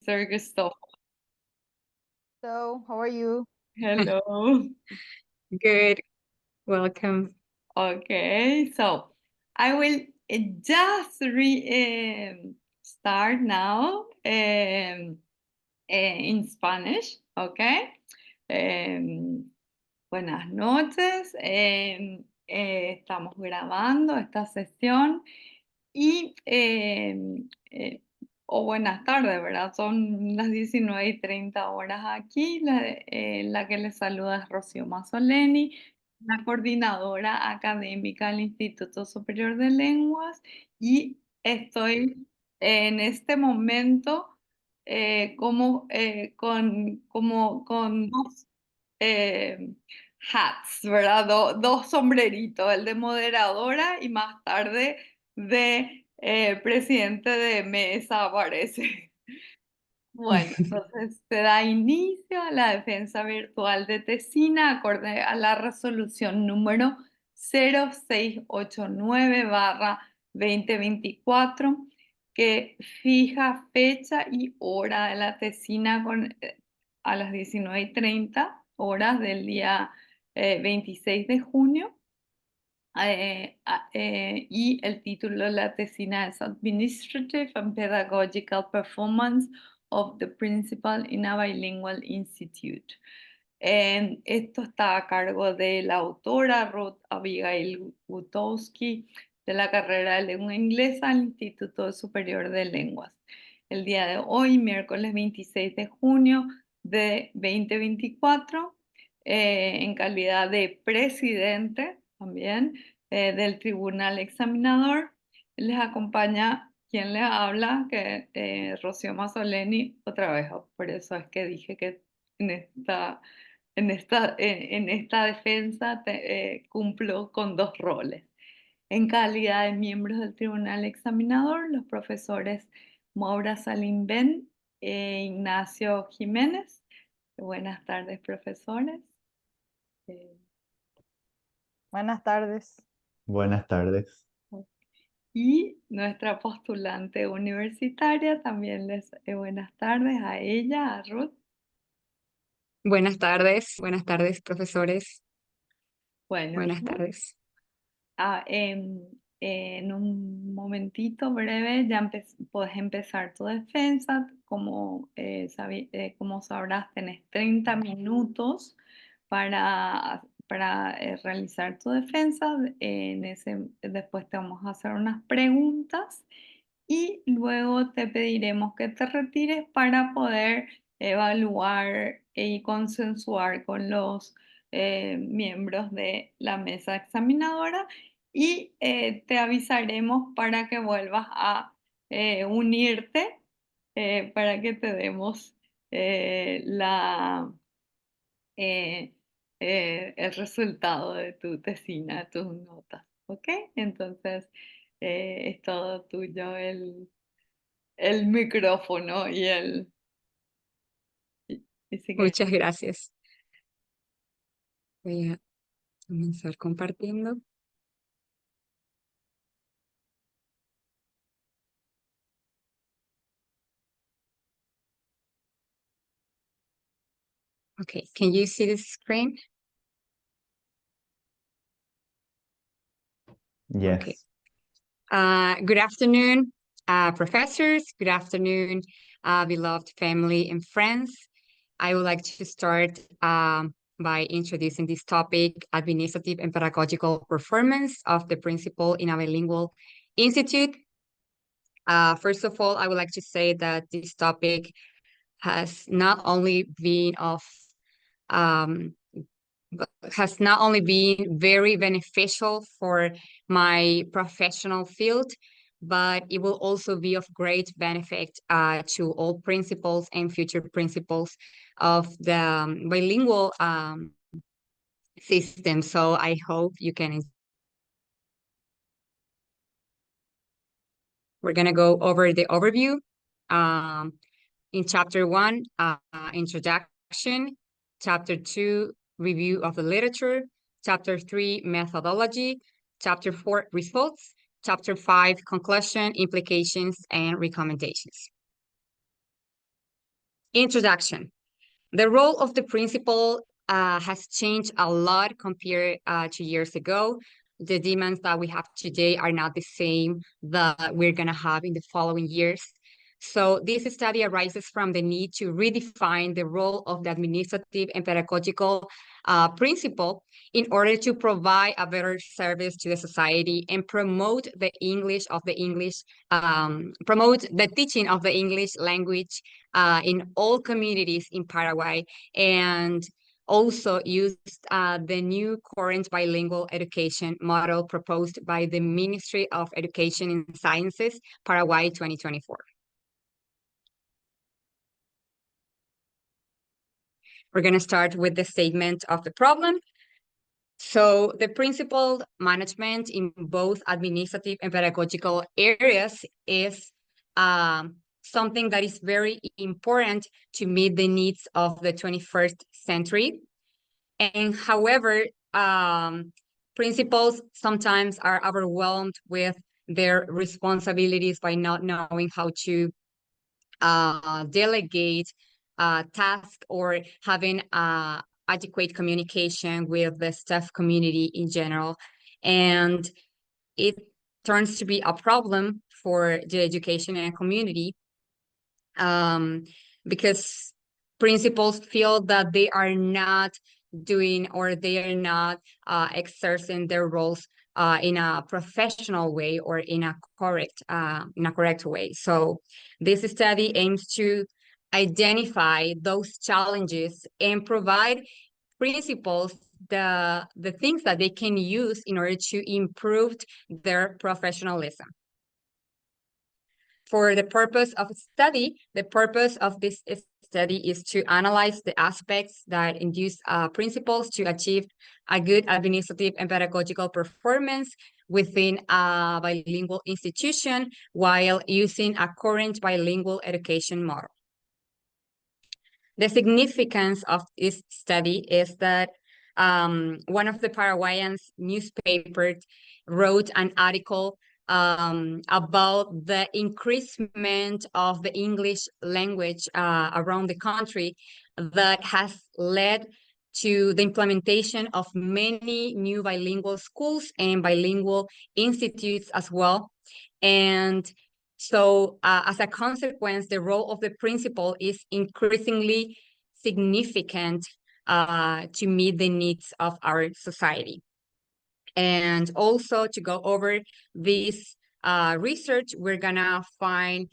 Sir Gustowsky. So, how are you? Hello. Good. Welcome. Okay, so I will just start now in Spanish, okay? Buenas noches. Estamos grabando esta sesión y, o buenas tardes, ¿verdad? Son las 19:30 horas aquí. La que les saluda es Rocío Mazzoleni, la coordinadora académica del Instituto Superior de Lenguas, y estoy en este momento con dos eh, hats, ¿verdad? Dos sombreritos, el de moderadora y más tarde de presidente de mesa, parece. Bueno, entonces se da inicio a la defensa virtual de Tesina acorde a la resolución número 0689/2024, que fija fecha y hora de la Tesina a las 19:30 horas del día 26 de junio. Y el título de la tesina es Administrative and Pedagogical Performance of the Principal in a Bilingual Institute. Esto está a cargo de la autora Ruth Gustowsky, de la carrera de lengua inglesa al Instituto Superior de Lenguas. El día de hoy, miércoles 26 de junio de 2024, en calidad de presidente también del tribunal examinador, les acompaña quien les habla, que Rocío Mazzoleni, otra vez. Por eso es que dije que en esta defensa cumplo con dos roles. En calidad de miembros del tribunal examinador, los profesores Maura Salim Ben e Ignacio Jiménez. Buenas tardes, profesores. Buenas tardes. Buenas tardes. Y nuestra postulante universitaria, también les buenas tardes a ella, a Ruth. Buenas tardes, profesores. Bueno, Buenas tardes. en un momentito breve ya podés empezar tu defensa. Como sabrás, tenés 30 minutos para realizar tu defensa. Después te vamos a hacer unas preguntas y luego te pediremos que te retires para poder evaluar y consensuar con los miembros de la mesa examinadora, y te avisaremos para que vuelvas a unirte para que te demos el resultado de tu tesina, tus notas. ¿Ok? Entonces, es todo tuyo el micrófono y si quieres. Muchas gracias. Voy a comenzar compartiendo. Okay, can you see the screen? Yes. Okay. Good afternoon, professors. Good afternoon, beloved family and friends. I would like to start by introducing this topic, administrative and pedagogical performance of the principal in a bilingual institute. First of all, I would like to say that this topic has not only been very beneficial for my professional field, but it will also be of great benefit to all principals and future principals of the bilingual system. So I hope you can. We're going to go over the overview. In Chapter 1, Introduction. Chapter 2, Review of the Literature. Chapter 3, Methodology. Chapter 4, Results. Chapter 5, Conclusion, Implications, and Recommendations. Introduction. The role of the principal has changed a lot compared to years ago. The demands that we have today are not the same that we're going to have in the following years. So this study arises from the need to redefine the role of the administrative and pedagogical principal in order to provide a better service to the society and promote the promote the teaching of the English language in all communities in Paraguay, and also used the new current bilingual education model proposed by the Ministry of Education and Sciences, Paraguay 2024. We're going to start with the statement of the problem. So the principal management in both administrative and pedagogical areas is something that is very important to meet the needs of the 21st century. And however, principals sometimes are overwhelmed with their responsibilities by not knowing how to delegate tasks or having adequate communication with the staff community in general. And it turns to be a problem for the education and community because principals feel that they are not doing or they are not exercising their roles in a professional way or in a correct way. So this study aims to identify those challenges and provide principals the things that they can use in order to improve their professionalism. For the purpose of study, the purpose of this study is to analyze the aspects that induce principals to achieve a good administrative and pedagogical performance within a bilingual institution while using a current bilingual education model. The significance of this study is that one of the Paraguayan newspapers wrote an article about the increasement of the English language around the country that has led to the implementation of many new bilingual schools and bilingual institutes as well. And so as a consequence, the role of the principal is increasingly significant to meet the needs of our society. And also to go over this research, we're gonna find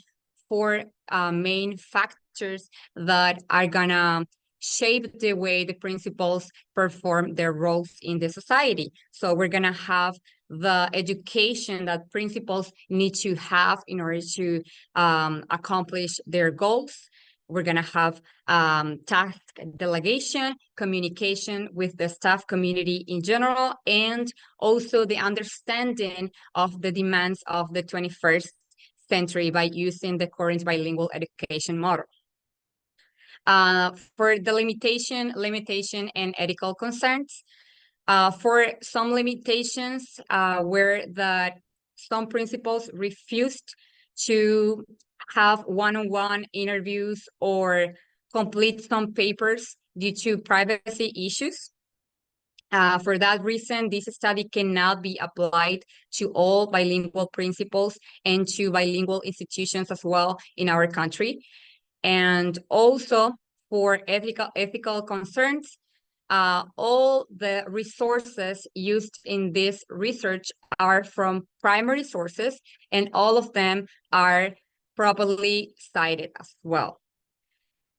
4 main factors that are gonna shape the way the principals perform their roles in the society. So we're gonna have the education that principals need to have in order to accomplish their goals. We're gonna have task delegation, communication with the staff community in general, and also the understanding of the demands of the 21st century by using the current bilingual education model. For the limitation and ethical concerns, for some limitations where that some principals refused to have one-on-one interviews or complete some papers due to privacy issues. For that reason, this study cannot be applied to all bilingual principals and to bilingual institutions as well in our country. And also for ethical concerns, all the resources used in this research are from primary sources, and all of them are properly cited as well.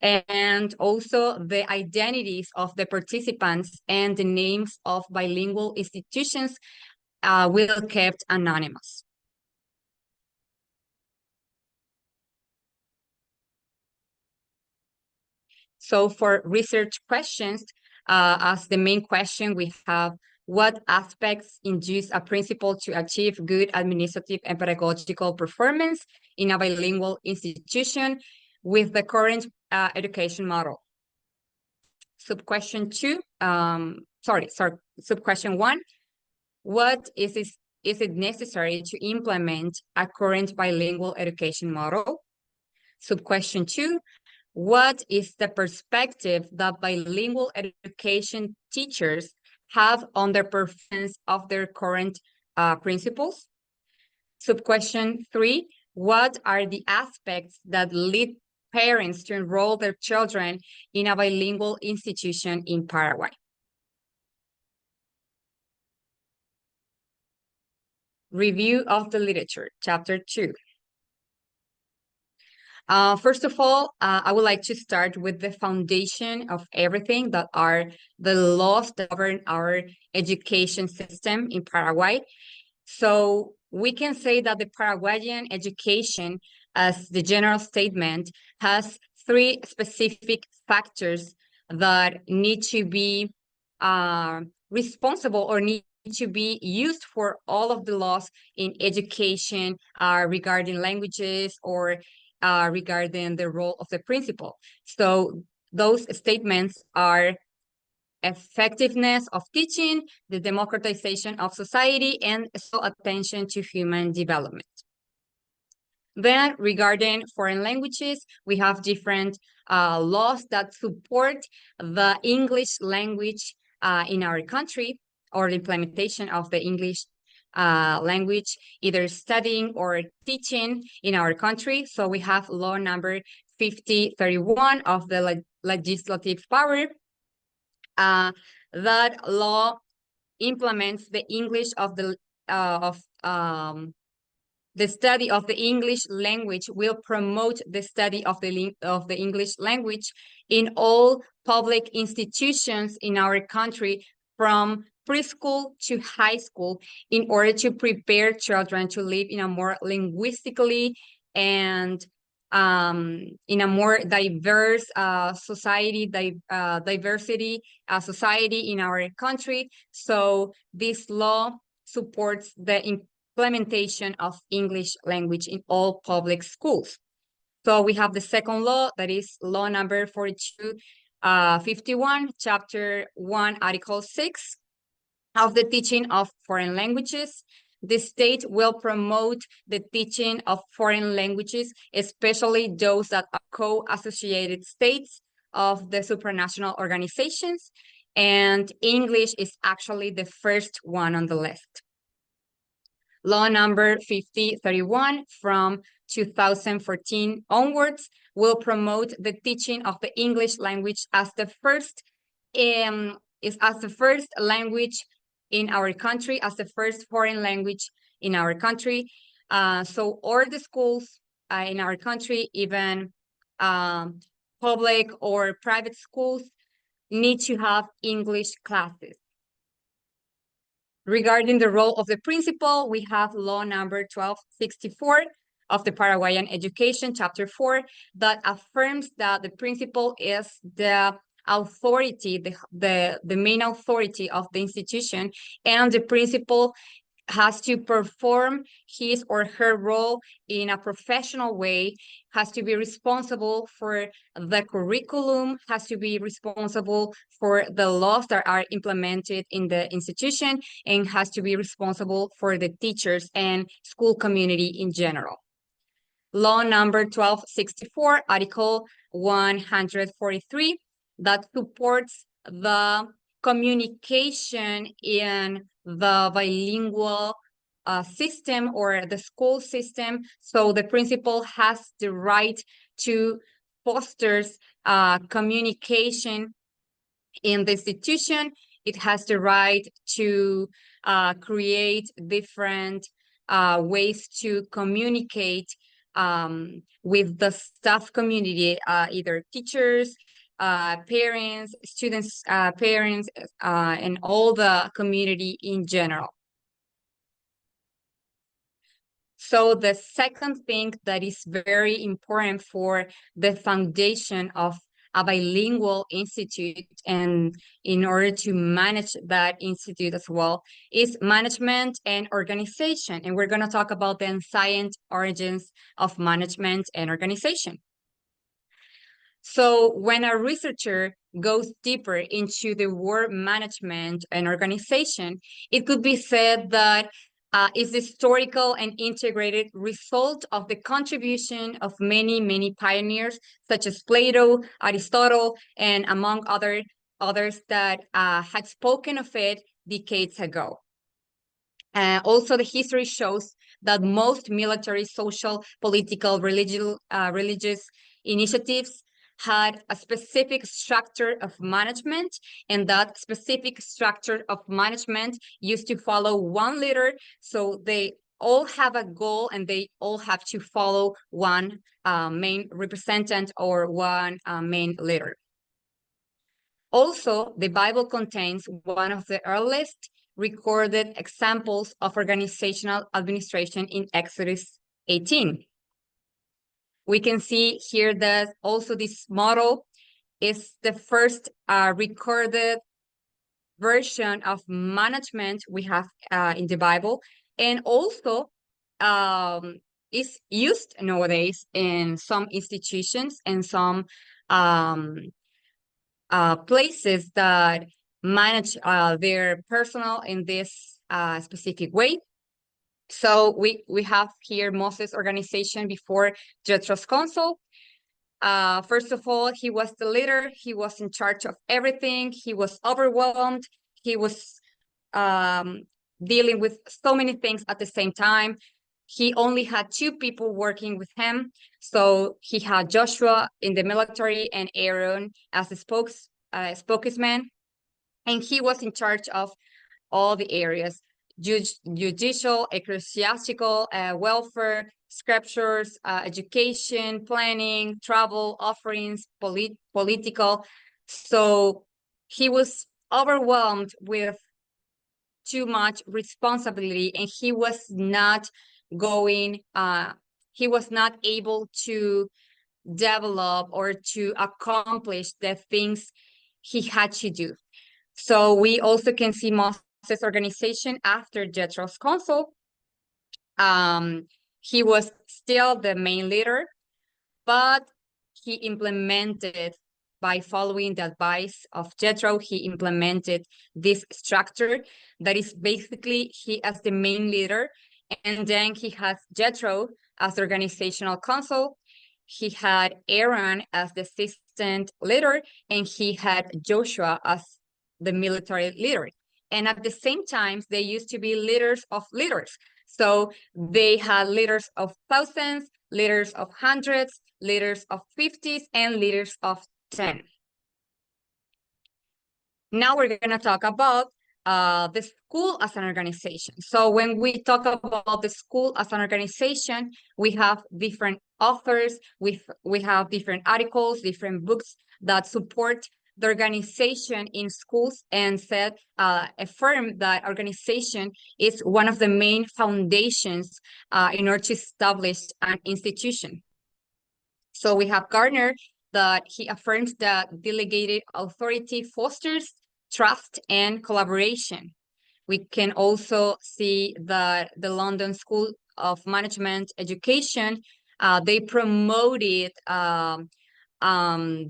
And also the identities of the participants and the names of bilingual institutions will be kept anonymous. So for research questions, as the main question, we have what aspects induce a principal to achieve good administrative and pedagogical performance in a bilingual institution with the current education model. Subquestion 1, what is it necessary to implement a current bilingual education model? Subquestion 2, What is the perspective that bilingual education teachers have on the performance of their current principles? Sub-question 3, what are the aspects that lead parents to enroll their children in a bilingual institution in Paraguay? Review of the literature, chapter 2. First of all, I would like to start with the foundation of everything, that are the laws that govern our education system in Paraguay. So we can say that the Paraguayan education, as the general statement, has 3 specific factors that need to be responsible or need to be used for all of the laws in education regarding languages or regarding the role of the principal. So those statements are effectiveness of teaching, the democratization of society, and so attention to human development. Then regarding foreign languages, we have different laws that support the English language in our country, or the implementation of the English language, either studying or teaching in our country. So we have law number 5031 of the legislative power. That law implements the English of the study of the English language, will promote the study of the English language in all public institutions in our country, from preschool to high school, in order to prepare children to live in a more linguistically and in a more diverse diversity society in our country. So this law supports the implementation of English language in all public schools. So we have the second law, that is law number 4251, chapter 1, article 6, of the teaching of foreign languages. The state will promote the teaching of foreign languages, especially those that are co-associated states of the supranational organizations, and English is actually the first one on the list. Law number 5031 from 2014 onwards will promote the teaching of the English language as the first language in our country, as the first foreign language in our country. So all the schools in our country, even public or private schools, need to have English classes. Regarding the role of the principal, we have law number 1264 of the Paraguayan Education, chapter 4, that affirms that the principal is the authority, the main authority of the institution, and the principal has to perform his or her role in a professional way, has to be responsible for the curriculum, has to be responsible for the laws that are implemented in the institution, and has to be responsible for the teachers and school community in general. Law number 1264, article 143, that supports the communication in the bilingual system or the school system. So the principal has the right to foster communication in the institution. It has the right to create different ways to communicate with the staff community, either teachers, parents, students, parents, and all the community in general. So the second thing that is very important for the foundation of a bilingual institute, and in order to manage that institute as well, is management and organization. And we're going to talk about the ancient origins of management and organization. So when a researcher goes deeper into the word management and organization, it could be said that is the historical and integrated result of the contribution of many, many pioneers, such as Plato, Aristotle, and among others that had spoken of it decades ago. Also, the history shows that most military, social, political, religious initiatives had a specific structure of management, and that specific structure of management used to follow one leader. So they all have a goal, and they all have to follow one main representative or one main leader. Also, the Bible contains one of the earliest recorded examples of organizational administration in Exodus 18. We can see here that also this model is the first recorded version of management we have in the Bible, and also is used nowadays in some institutions and some places that manage their personnel in this specific way. So we have here Moses' organization before Jethro's council. First of all, he was the leader. He was in charge of everything. He was overwhelmed. He was dealing with so many things at the same time. He only had 2 people working with him. So he had Joshua in the military and Aaron as the spokesman. And he was in charge of all the areas: judicial, ecclesiastical, welfare, scriptures, education, planning, travel, offerings, political. So he was overwhelmed with too much responsibility, and he was not able to develop or to accomplish the things he had to do. So we also can see Moses' organization after Jethro's council. He was still the main leader, but he implemented, by following the advice of Jethro, he implemented this structure that is basically he as the main leader, and then he has Jethro as the organizational council. He had Aaron as the assistant leader, and he had Joshua as the military leader. And at the same time, they used to be leaders of leaders. So they had leaders of thousands, leaders of hundreds, leaders of 50s, and leaders of 10. Now we're going to talk about the school as an organization. So when we talk about the school as an organization, we have different authors, we have different articles, different books that support the organization in schools, and affirm that organization is one of the main foundations in order to establish an institution. So we have Gardner, that he affirms that delegated authority fosters trust and collaboration. We can also see that the London School of Management Education, they promoted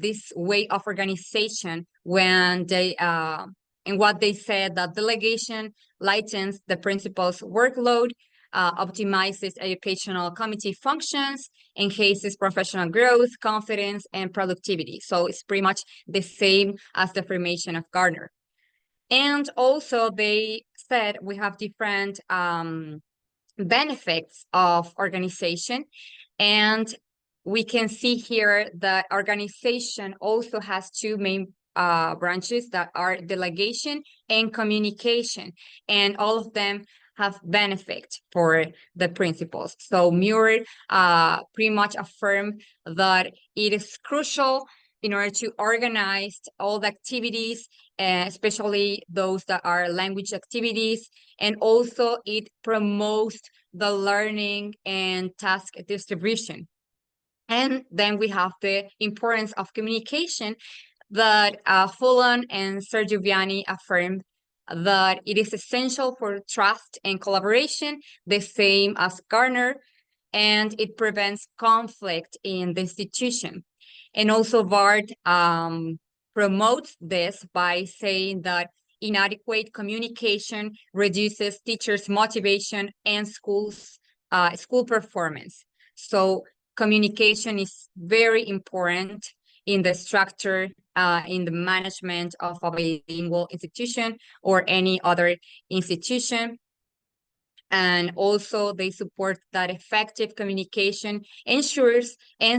this way of organization when they and what they said, that delegation lightens the principal's workload, optimizes educational committee functions, enhances professional growth, confidence, and productivity. So it's pretty much the same as the affirmation of Gardner. And also they said we have different benefits of organization, and we can see here that organization also has 2 main branches, that are delegation and communication, and all of them have benefit for the principals. So Muir pretty much affirmed that it is crucial in order to organize all the activities, especially those that are language activities, and also it promotes the learning and task distribution. And then we have the importance of communication, that Fulon and Sergio Viani affirmed that it is essential for trust and collaboration, the same as Gardner, and it prevents conflict in the institution. And also Bard promotes this by saying that inadequate communication reduces teachers' motivation and school performance. So communication is very important in the structure, in the management of a bilingual institution or any other institution. And also they support that effective communication ensures a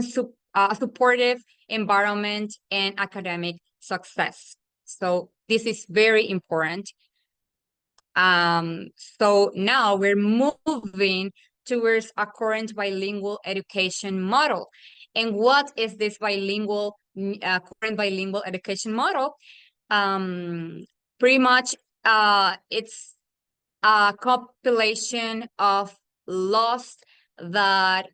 supportive environment and academic success. So this is very important. So now we're moving towards a current bilingual education model. And what is this current bilingual education model? Pretty much it's a compilation of laws that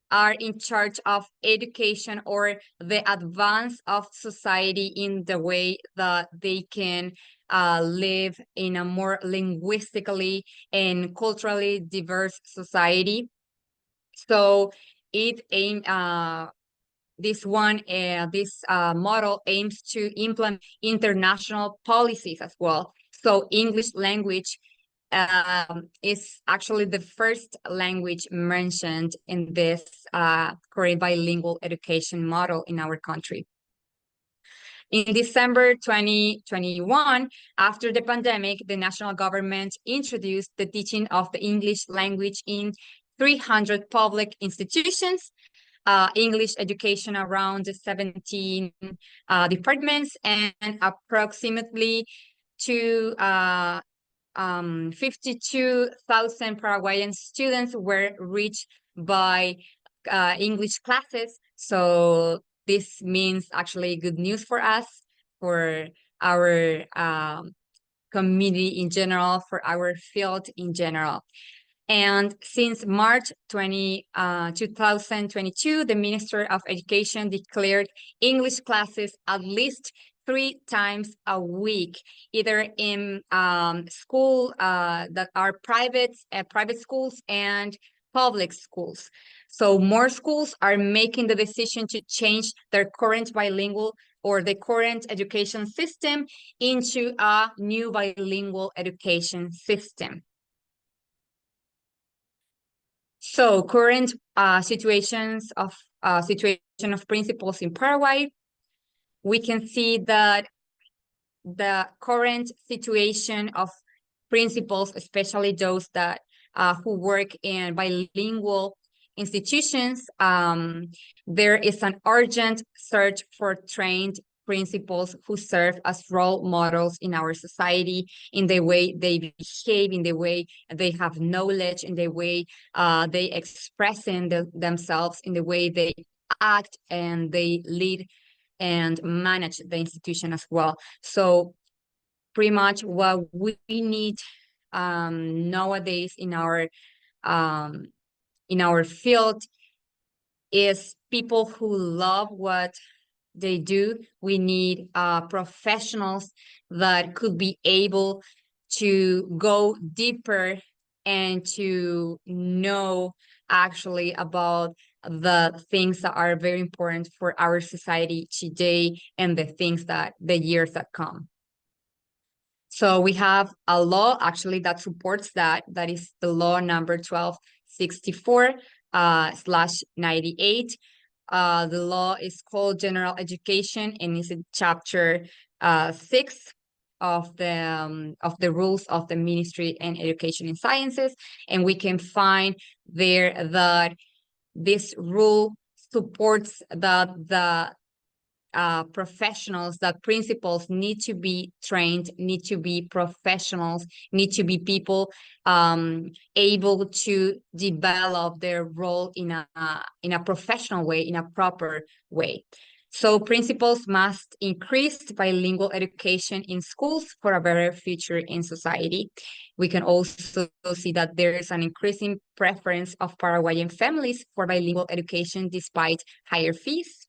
are in charge of education or the advance of society in the way that they can live in a more linguistically and culturally diverse society. So it this model aims to implement international policies as well. So English language is actually the first language mentioned in this current bilingual education model in our country. In December 2021, after the pandemic, the national government introduced the teaching of the English language in 300 public institutions, English education around 17 departments, and approximately 52,000 Paraguayan students were reached by English classes. So this means actually good news for us, for our community in general, for our field in general. And since March 2022, the Minister of Education declared English classes at least 3 times a week, either in school that are private schools and public schools. So more schools are making the decision to change their current bilingual or the current education system into a new bilingual education system. So current situation of principals in Paraguay, we can see that the current situation of principals, especially those that who work in bilingual institutions, there is an urgent search for trained principals who serve as role models in our society, in the way they behave, in the way they have knowledge, in the way they express themselves, in the way they act and they lead and manage the institution as well. So pretty much what we need nowadays in our field is people who love what they do. We need professionals that could be able to go deeper and to know actually about the things that are very important for our society today and the years that come. So we have a law actually that supports that. That is the law number 1264/98. The law is called General Education and is in chapter 6 of the rules of the Ministry and Education and Sciences, and we can find there that this rule supports that the professionals, that principals need to be trained, need to be professionals, need to be people able to develop their role in a professional way, in a proper way. So principals must increase bilingual education in schools for a better future in society. We can also see that there is an increasing preference of Paraguayan families for bilingual education despite higher fees.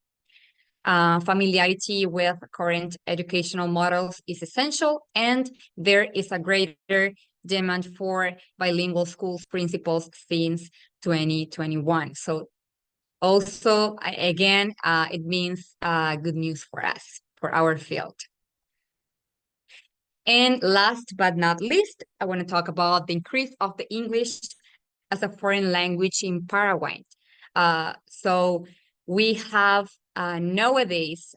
Familiarity with current educational models is essential, and there is a greater demand for bilingual schools principals since 2021. So also, again, it means good news for us, for our field. And last but not least, I want to talk about the increase of the English as a foreign language in Paraguay. So we have nowadays,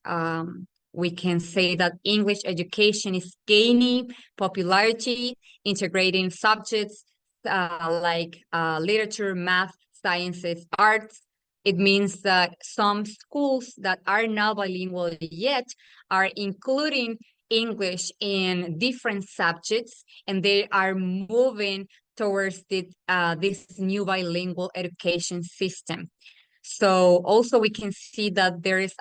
we can say that English education is gaining popularity, integrating subjects like literature, math, sciences, arts. It means that some schools that are not bilingual yet are including English in different subjects, and they are moving towards this new bilingual education system. So also we can see that there is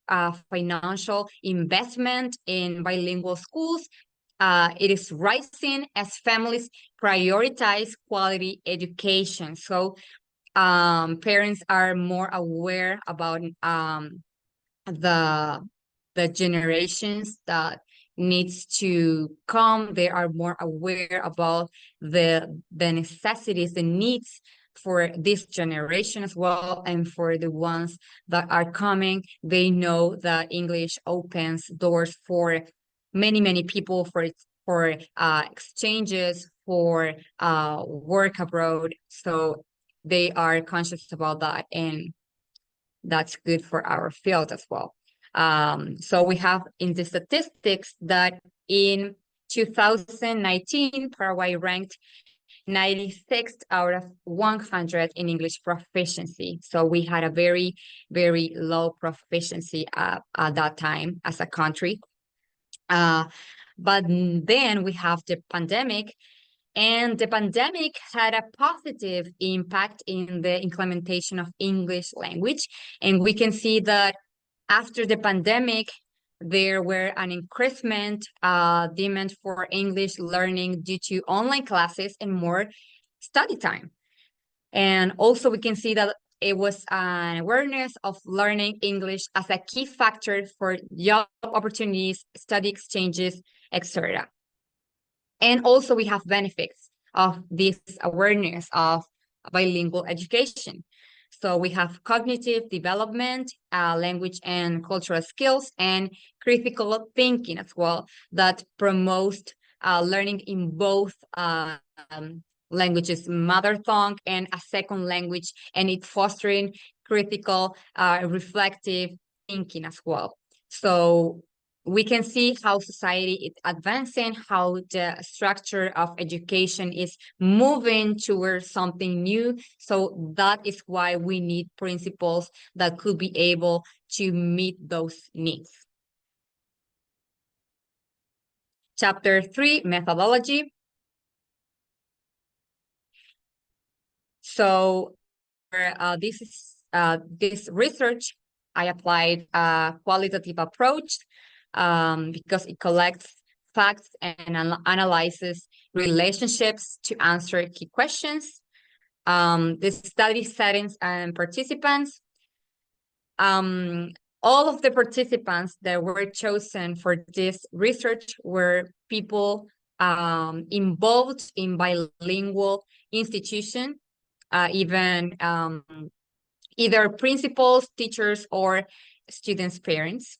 a financial investment in bilingual schools. It is rising as families prioritize quality education. So parents are more aware about the generations that needs to come. They are more aware about the necessities, the needs for this generation as well, and for the ones that are coming. They know that English opens doors for many people, for exchanges, for work abroad. So they are conscious about that, and that's good for our field as well. So we have in the statistics that in 2019, Paraguay ranked 96th out of 100 in English proficiency. So we had a very low proficiency at that time as a country. But then we have the pandemic, and the pandemic had a positive impact in the implementation of English language. And we can see that after the pandemic, there were an increasement demand for English learning due to online classes and more study time. And also we can see that it was an awareness of learning English as a key factor for job opportunities, study exchanges, etc. And also we have benefits of this awareness of bilingual education. So we have cognitive development, language and cultural skills, and critical thinking as well, that promotes learning in both languages, mother tongue and a second language, and it's fostering critical, reflective thinking as well. So we can see how society is advancing, how the structure of education is moving towards something new. So that is why we need principles that could be able to meet those needs. Chapter 3, methodology. So this research, I applied a qualitative approach because it collects facts and analyzes relationships to answer key questions. The study settings and participants. All of the participants that were chosen for this research were people involved in bilingual institution, even either principals, teachers, or students' parents.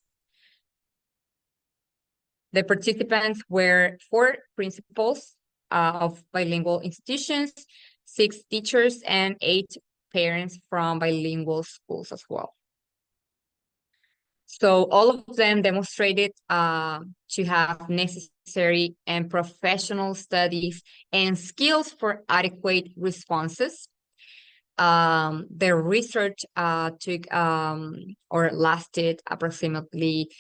The participants were 4 principals of bilingual institutions, 6 teachers, and 8 parents from bilingual schools as well. So all of them demonstrated to have necessary and professional studies and skills for adequate responses. The research took or lasted approximately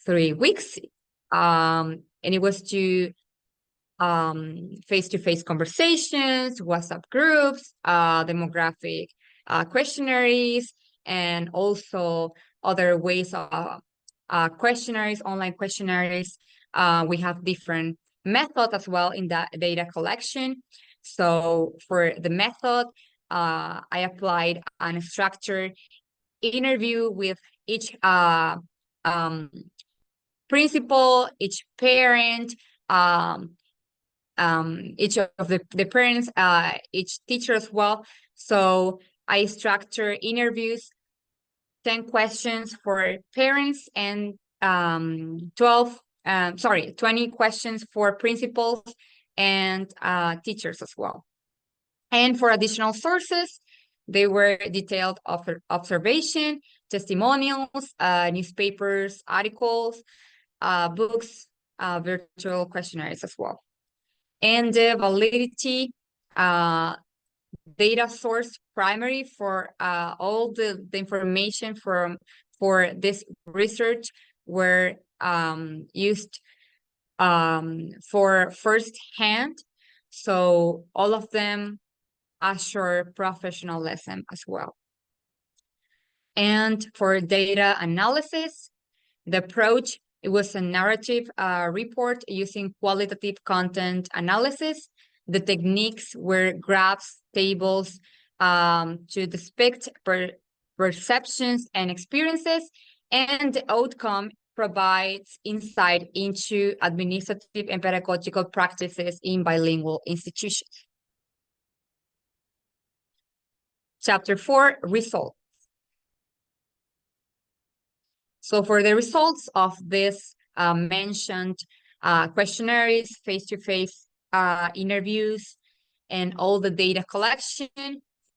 3 weeks. And it was to face-to-face conversations, WhatsApp groups, demographic questionnaires, and also other ways of questionnaires, online questionnaires. We have different methods as well in that data collection. So for the method, I applied a structured interview with each principal, each parent, each of the parents, each teacher as well. So I structure interviews, 10 questions for parents and 12 20 questions for principals and teachers as well. And for additional sources, they were detailed observation, testimonials, newspapers, articles, books, virtual questionnaires as well. And the validity data source primary for all the information for this research were used for first-hand. So all of them assure professionalism as well. And for data analysis, the approach, it was a narrative report using qualitative content analysis. The techniques were graphs, tables to depict perceptions and experiences, and the outcome provides insight into administrative and pedagogical practices in bilingual institutions. Chapter 4, results. So for the results of this mentioned questionnaires, face-to-face interviews, and all the data collection,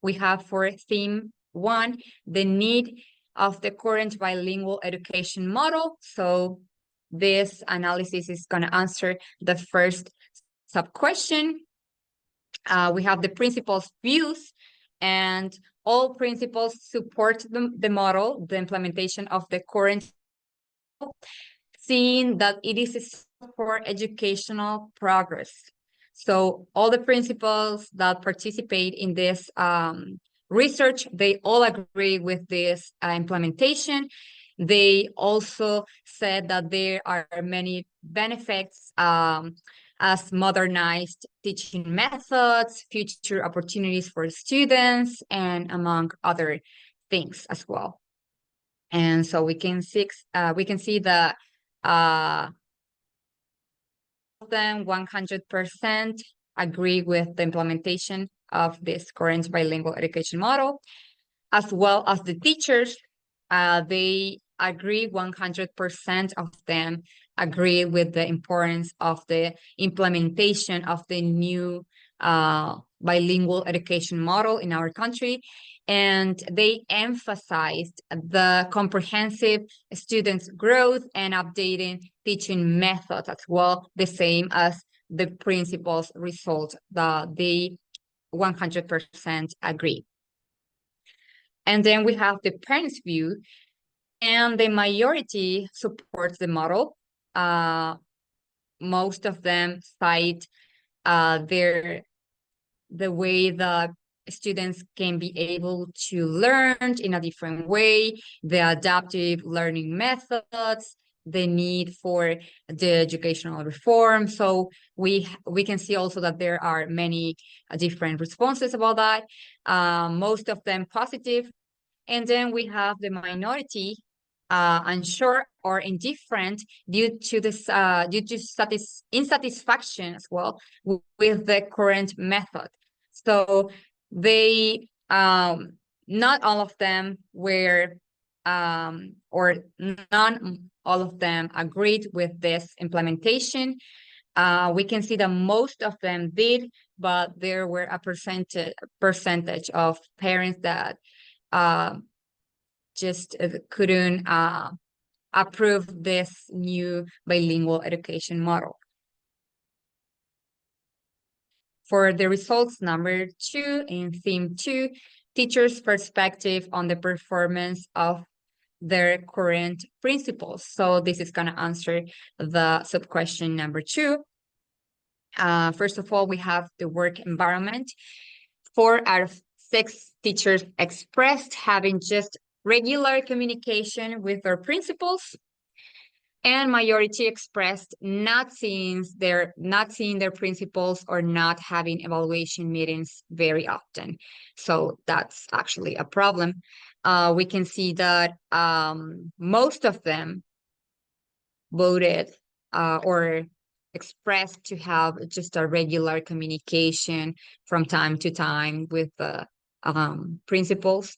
we have for theme 1, the need of the current bilingual education model. So this analysis is going to answer the first sub-question. We have the principal's views, and all principals support the model, the implementation of the current, seeing that it is essential for educational progress. So all the principals that participate in this research, they all agree with this implementation. They also said that there are many benefits as modernized teaching methods, future opportunities for students, and among other things as well. And so we can see the them 100% agree with the implementation of this current bilingual education model, as well as the teachers. They agree, 100% of them agree with the importance of the implementation of the new bilingual education model in our country. And they emphasized the comprehensive students' growth and updating teaching methods as well, the same as the principal's result, that they 100% agree. And then we have the parents' view, and the majority supports the model. Most of them cite the way the students can be able to learn in a different way, the adaptive learning methods, the need for the educational reform. So we can see also that there are many different responses about that, most of them positive. And then we have the minority unsure or indifferent due to this insatisfaction as well with the current method. So they not all of them were or none all of them agreed with this implementation. We can see that most of them did, but there were a percentage of parents that just couldn't approve this new bilingual education model. For the results number 2 in theme 2, teachers' perspective on the performance of their current principals. So this is going to answer the sub-question number 2. First of all, we have the work environment. 4 out of 6 teachers expressed having just regular communication with their principals, and majority expressed not seeing their principals or not having evaluation meetings very often. So that's actually a problem. We can see that most of them voted or expressed to have just a regular communication from time to time with the principals.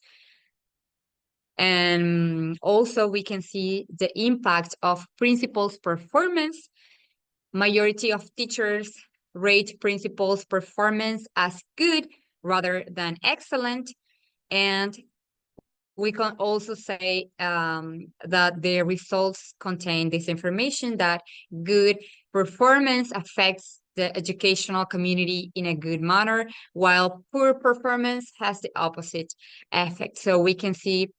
And also we can see the impact of principals' performance. Majority of teachers rate principals' performance as good rather than excellent. And we can also say that the results contain this information that good performance affects the educational community in a good manner, while poor performance has the opposite effect. So we can see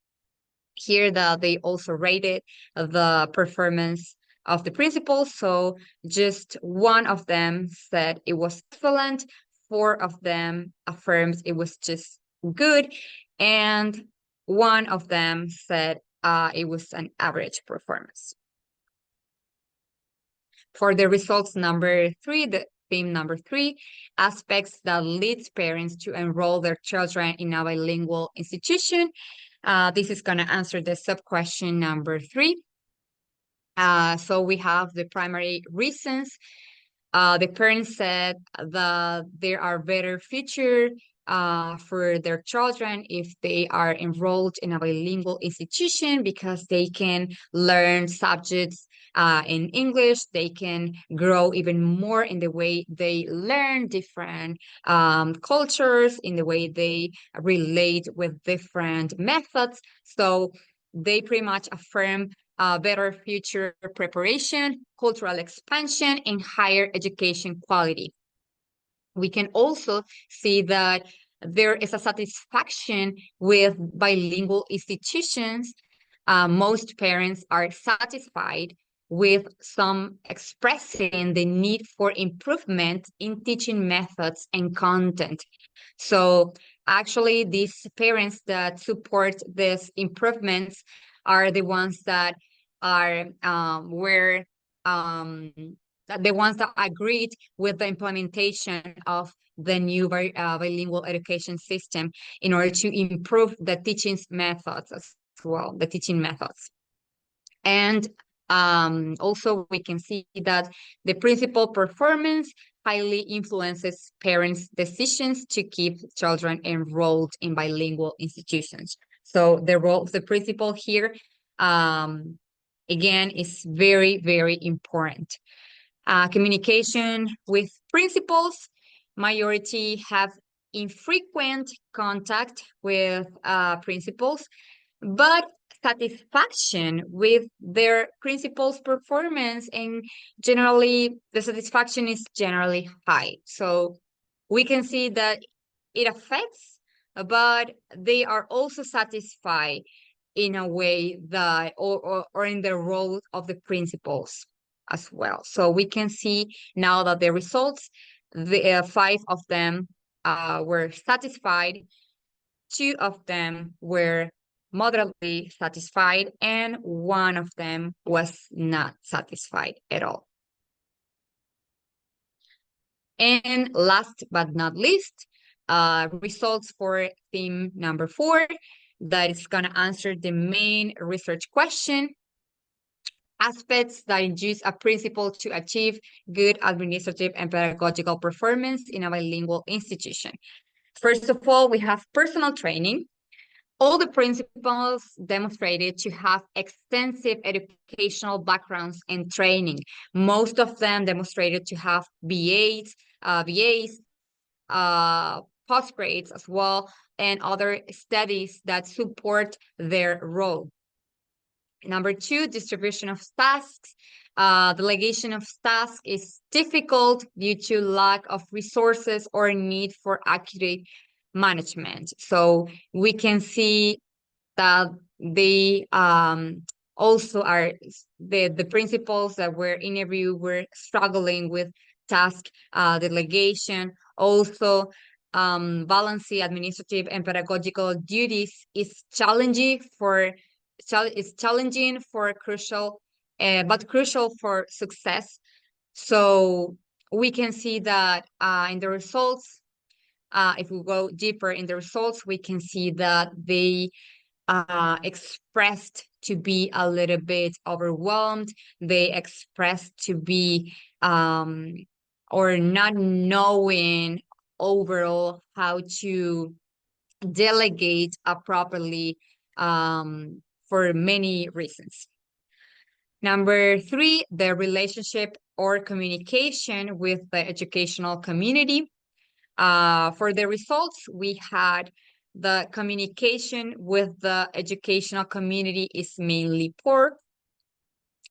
here that they also rated the performance of the principals. So just one of them said it was excellent, four of them affirmed it was just good, and one of them said it was an average performance. For the results number 3, the theme number 3, aspects that leads parents to enroll their children in a bilingual institution. This is going to answer the sub-question number 3. So we have the primary reasons. The parents said that there are better future for their children if they are enrolled in a bilingual institution, because they can learn subjects in English. They can grow even more in the way they learn different cultures, in the way they relate with different methods. So they pretty much affirm better future preparation, cultural expansion, and higher education quality. We can also see that there is a satisfaction with bilingual institutions. Most parents are satisfied, with some expressing the need for improvement in teaching methods and content. So actually, these parents that support these improvements are the ones that are the ones that agreed with the implementation of the new bilingual education system in order to improve the teaching methods as well, the teaching methods. And also we can see that the principal performance highly influences parents' decisions to keep children enrolled in bilingual institutions. So the role of the principal here, again, is very, very important. Communication with principals. Majority have infrequent contact with principals, but satisfaction with their principal's performance, and generally the satisfaction is generally high. So we can see that it affects, but they are also satisfied in a way that, or in the role of the principals as well. So we can see now that the results, the 5 of them were satisfied, 2 of them were moderately satisfied, and 1 of them was not satisfied at all. And last but not least, results for theme number 4, that is going to answer the main research question: aspects that induce a principal to achieve good administrative and pedagogical performance in a bilingual institution. First of all, we have personal training. All the principals demonstrated to have extensive educational backgrounds and training. Most of them demonstrated to have BAs, postgrades as well, and other studies that support their role. Number 2, distribution of tasks. Delegation of tasks is difficult due to lack of resources or need for accurate management. So we can see that they also are the principals that were interviewed were struggling with task delegation. Also, balancing administrative and pedagogical duties is challenging for crucial, but crucial for success. So we can see that in the results, if we go deeper in the results, we can see that they expressed to be a little bit overwhelmed. They expressed to be or not knowing overall how to delegate properly for many reasons. Number 3, the relationship or communication with the educational community. For the results, we had the communication with the educational community is mainly poor,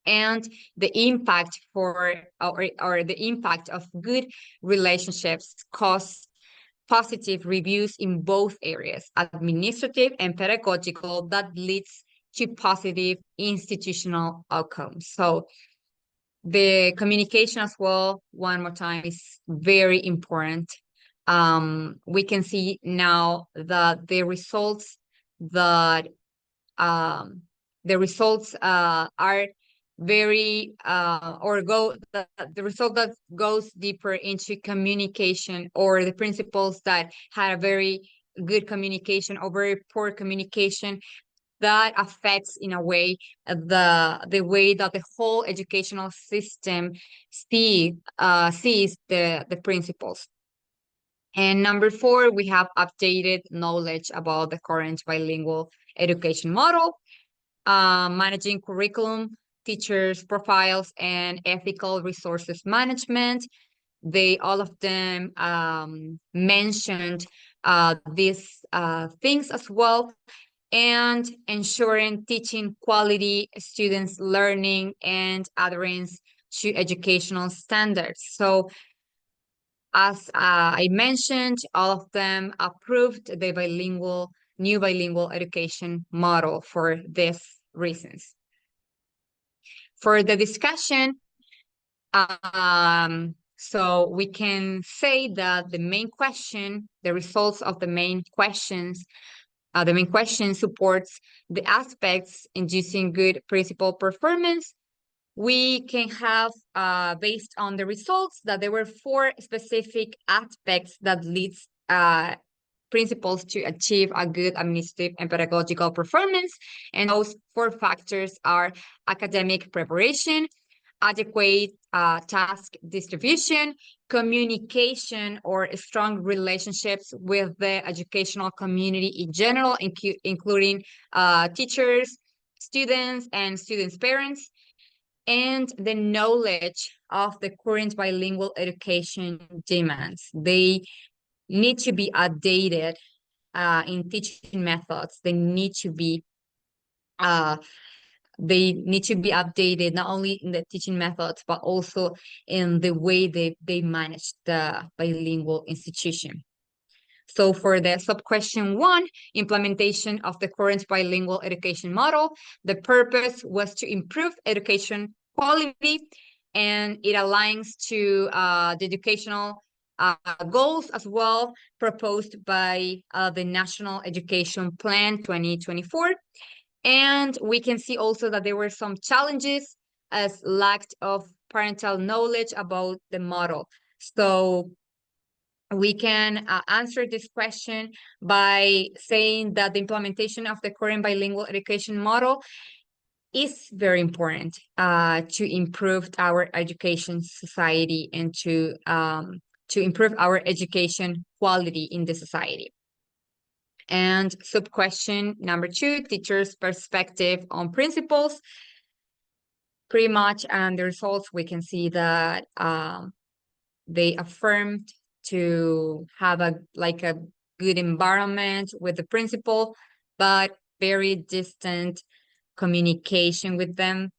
and the impact or the impact of good relationships cause positive reviews in both areas, administrative and pedagogical, that leads to positive institutional outcomes. So the communication as well, one more time, is very important. We can see now that the results are very the result that goes deeper into communication, or the principals that had a very good communication or very poor communication, that affects in a way the way that the whole educational system sees the principles. And number 4, we have updated knowledge about the current bilingual education model, managing curriculum, teachers' profiles, and ethical resources management. All of them mentioned these things as well, and ensuring teaching quality, students' learning, and adherence to educational standards. So, as I mentioned, all of them approved the new bilingual education model for these reasons. For the discussion, so we can say that the results of the main question supports the aspects inducing good principal performance. We can have, based on the results, that there were 4 specific aspects that leads principals to achieve a good administrative and pedagogical performance. And those 4 factors are academic preparation, adequate task distribution, communication or strong relationships with the educational community in general, including teachers, students, and students' parents, and the knowledge of the current bilingual education demands. They need to be updated in teaching methods. They need to be updated not only in the teaching methods, but also in the way they manage the bilingual institution. So for the sub-question 1, implementation of the current bilingual education model, the purpose was to improve education quality, and it aligns to the educational goals as well proposed by the National Education Plan 2024. And we can see also that there were some challenges as lack of parental knowledge about the model. So we can answer this question by saying that the implementation of the current bilingual education model is very important to improve our education society and to improve our education quality in the society. And sub-question number 2, teachers' perspective on principles. Pretty much, and the results, we can see that they affirmed to have a good environment with the principal, but very distant communication with them.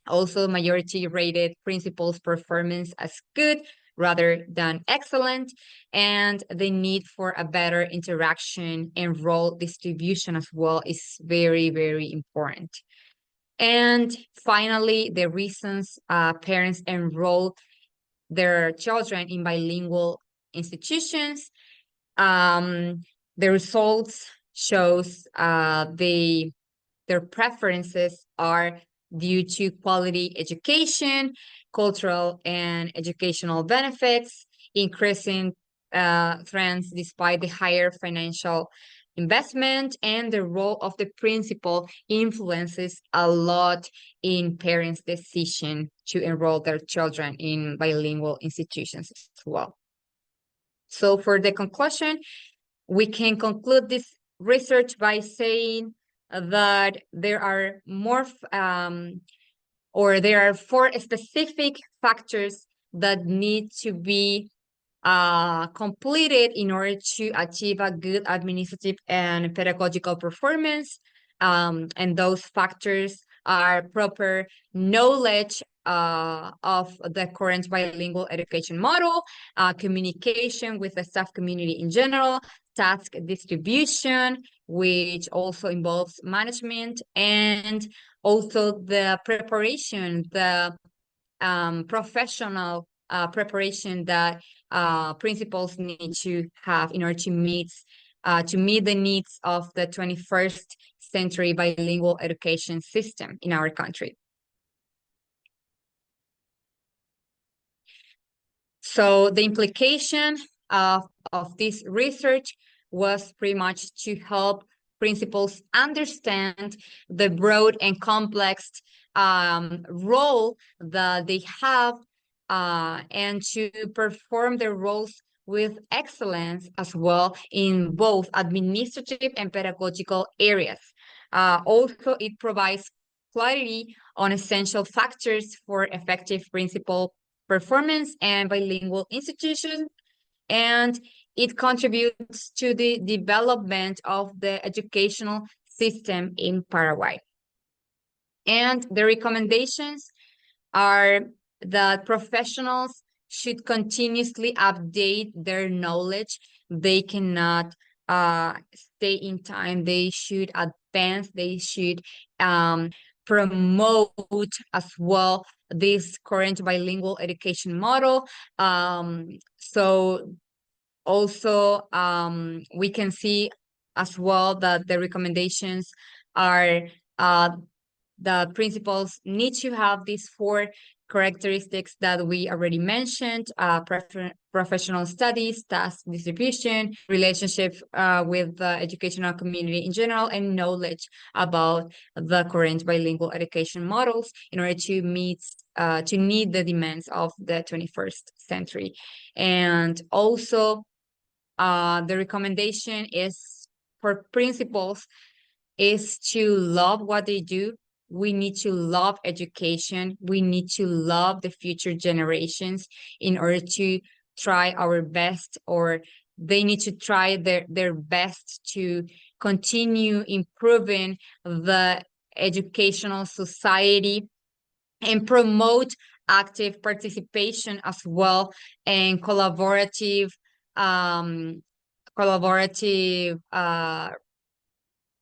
Also, majority rated principals' performance as good rather than excellent, and the need for a better interaction and role distribution as well is very, very important. And finally, the reasons parents enroll their children in bilingual institutions. The results shows their preferences are due to quality education, cultural and educational benefits, increasing trends despite the higher financial investment, and the role of the principal influences a lot in parents' decision to enroll their children in bilingual institutions as well. So for the conclusion, we can conclude this research by saying that there are more or there are 4 specific factors that need to be completed in order to achieve a good administrative and pedagogical performance. And those factors are proper knowledge of the current bilingual education model, communication with the staff community in general, task distribution, which also involves management, and also the preparation, the professional preparation that principals need to have in order to meet the needs of the 21st century bilingual education system in our country. So the implication of this research was pretty much to help principals understand the broad and complex role that they have and to perform their roles with excellence as well in both administrative and pedagogical areas. Also, it provides clarity on essential factors for effective principal performance and bilingual institutions, and it contributes to the development of the educational system in Paraguay. And the recommendations are that professionals should continuously update their knowledge. They cannot stay in time. They should advance. They should promote as well this current bilingual education model. So also we can see as well that the recommendations are the principals need to have these 4 characteristics that we already mentioned: professional studies, task distribution, relationship with the educational community in general, and knowledge about the current bilingual education models in order to meet the demands of the 21st century. And also the recommendation is for principals is to love what they do. We need to love education. We need to love the future generations in order to try our best, or they need to try their best to continue improving the educational society and promote active participation as well, and collaborative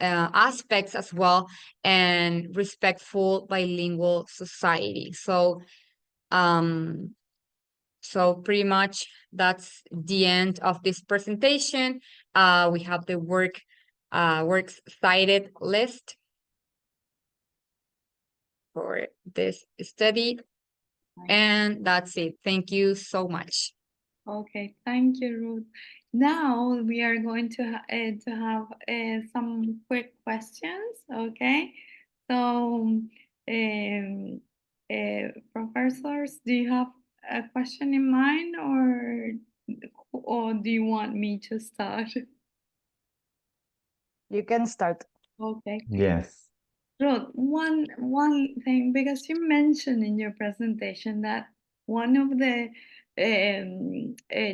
aspects as well, and respectful bilingual society. So pretty much that's the end of this presentation. We have the works cited list for this study, and that's it. Thank you so much. Okay, thank you, Ruth. Now we are going to have some quick questions. Okay, so professors, do you have a question in mind, or do you want me to start? You can start. Okay. Yes. Ruth, one thing, because you mentioned in your presentation that one of the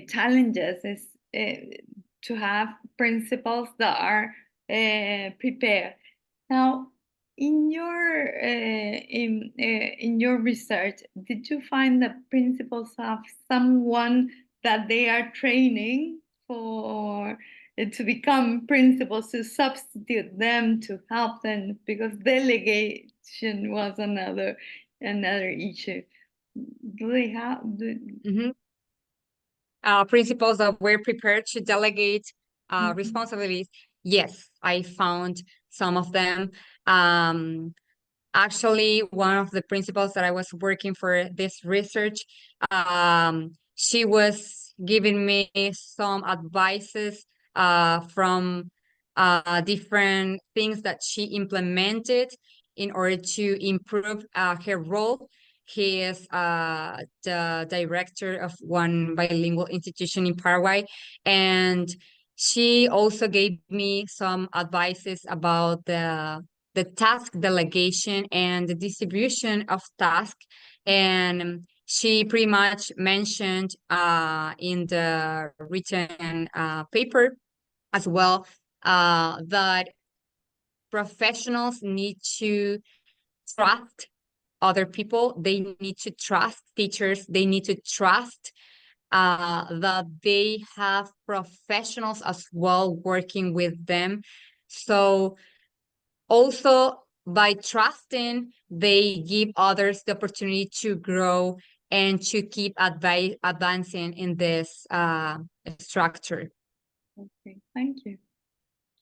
challenges is to have principals that are prepared. Now, in your research, did you find that principals have someone that they are training for to become principals, to substitute them, to help them, because delegation was another issue. Do they have principals that were prepared to delegate responsibilities? Yes, I found some of them. Actually, one of the principals that I was working for this research, she was giving me some advices from different things that she implemented in order to improve her role. He is the director of one bilingual institution in Paraguay, and she also gave me some advices about the task delegation and the distribution of tasks. And she pretty much mentioned in the written paper as well that professionals need to trust other people. They need to trust teachers. They need to trust that they have professionals as well working with them. So also by trusting, they give others the opportunity to grow and to keep advancing in this structure. Okay, thank you.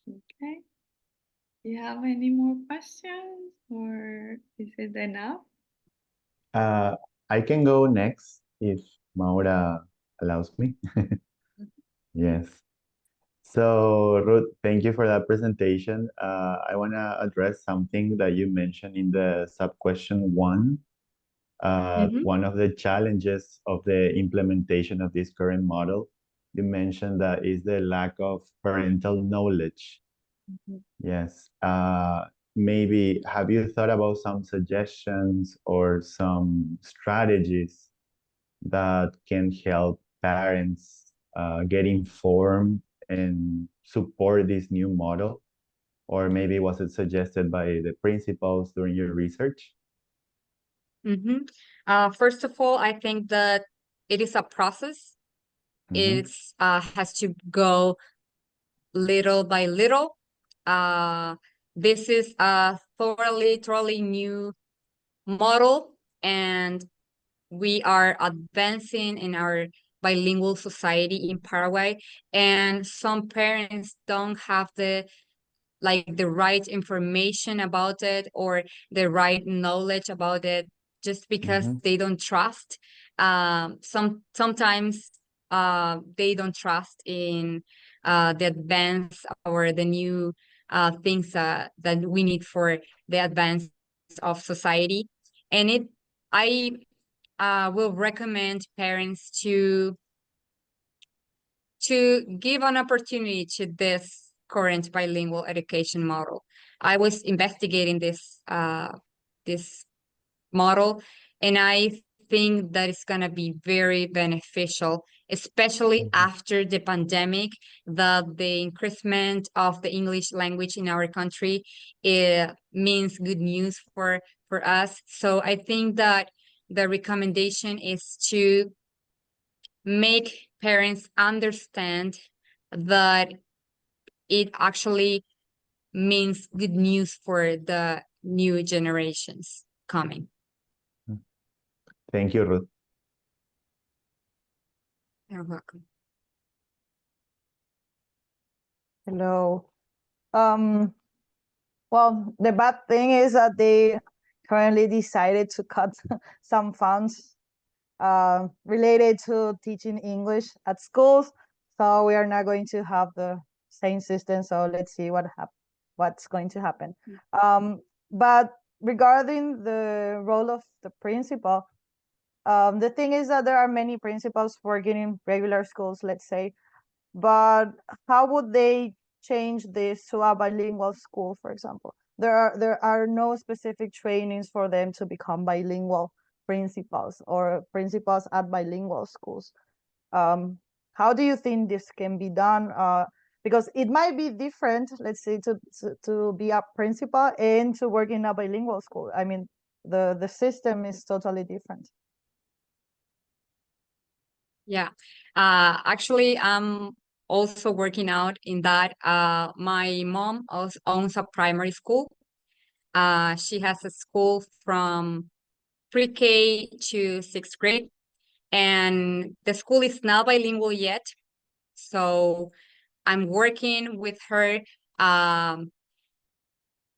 Okay. Do you have any more questions or is it enough? I can go next if Maura allows me. Yes. So, Ruth, thank you for that presentation. I want to address something that you mentioned in the sub-question one. One of the challenges of the implementation of this current model, you mentioned that is the lack of parental knowledge. Yes. Maybe have you thought about some suggestions or some strategies that can help parents get informed and support this new model? Or maybe was it suggested by the principals during your research? First of all, I think that it is a process. Mm-hmm. It's has to go little by little. This is a thoroughly new model, and we are advancing in our bilingual society in Paraguay, and some parents don't have the right information about it or the right knowledge about it just because Mm-hmm. they don't trust. Sometimes they don't trust in the advance or the new things that we need for the advance of society. And I will recommend parents to give an opportunity to this current bilingual education model. I was investigating this model, and I think that it's going to be very beneficial, especially Mm-hmm. after the pandemic, that the increasement of the English language in our country means good news for us. So I think that the recommendation is to make parents understand that it actually means good news for the new generations coming. Thank you, Ruth. You're welcome. Hello. Well, the bad thing is that they currently decided to cut some funds related to teaching English at schools. So we are not going to have the same system. So let's see what's going to happen. But regarding the role of the principal, the thing is that there are many principals working in regular schools, let's say, but how would they change this to a bilingual school, for example? There are no specific trainings for them to become bilingual principals or principals at bilingual schools. How do you think this can be done? Because it might be different, let's say, to be a principal and to work in a bilingual school. I mean, the system is totally different. Yeah. Actually, I'm also working out in that. My mom also owns a primary school. She has a school from pre-K to sixth grade, and the school is not bilingual yet. So I'm working with her to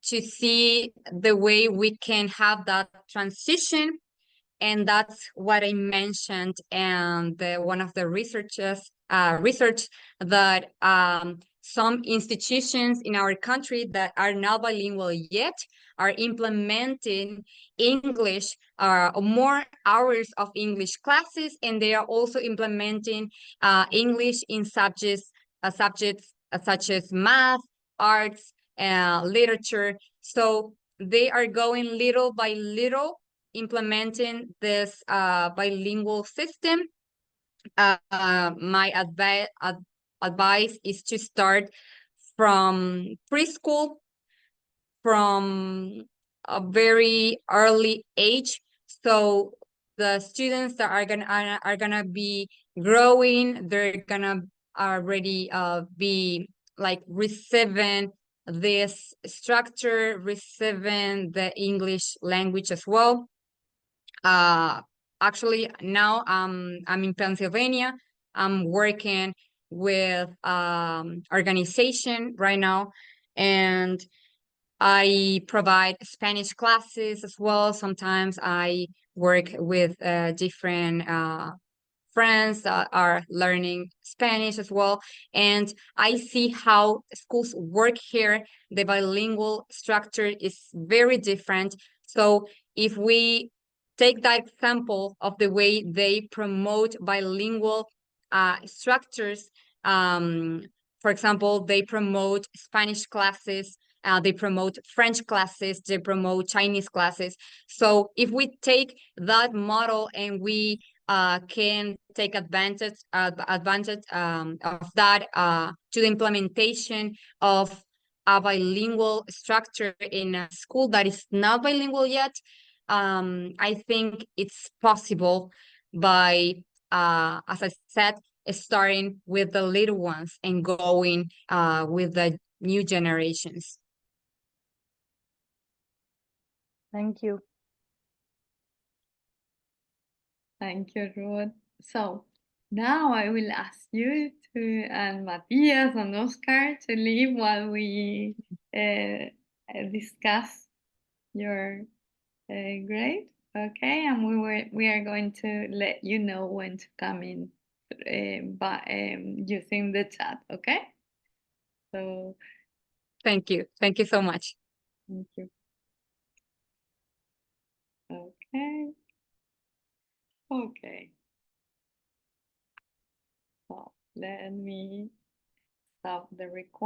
see the way we can have that transition. And that's what I mentioned, and one of the research that some institutions in our country that are not bilingual yet are implementing English, more hours of English classes, and they are also implementing English in subjects subjects such as math, arts, literature. So they are going little by little implementing this bilingual system. My advice is to start from preschool, from a very early age. So the students that are gonna be growing, they're gonna already be like receiving this structure, receiving the English language as well. Actually, now I'm in Pennsylvania. I'm working with organization right now, and I provide Spanish classes as well. Sometimes I work with different friends that are learning Spanish as well. And I see how schools work here. The bilingual structure is very different. So if we take that example of the way they promote bilingual structures, for example, they promote Spanish classes, they promote French classes, they promote Chinese classes. So if we take that model and we can take advantage of that to the implementation of a bilingual structure in a school that is not bilingual yet, I think it's possible by, as I said, starting with the little ones and going with the new generations. Thank you. Thank you, Ruth. So now I will ask you to, and Matthias and Oscar, to leave while we discuss your grade. Okay, and we are going to let you know when to come in by using the chat. Okay. So Thank you. Thank you so much. thank you. Okay. Okay. So let me stop the recording.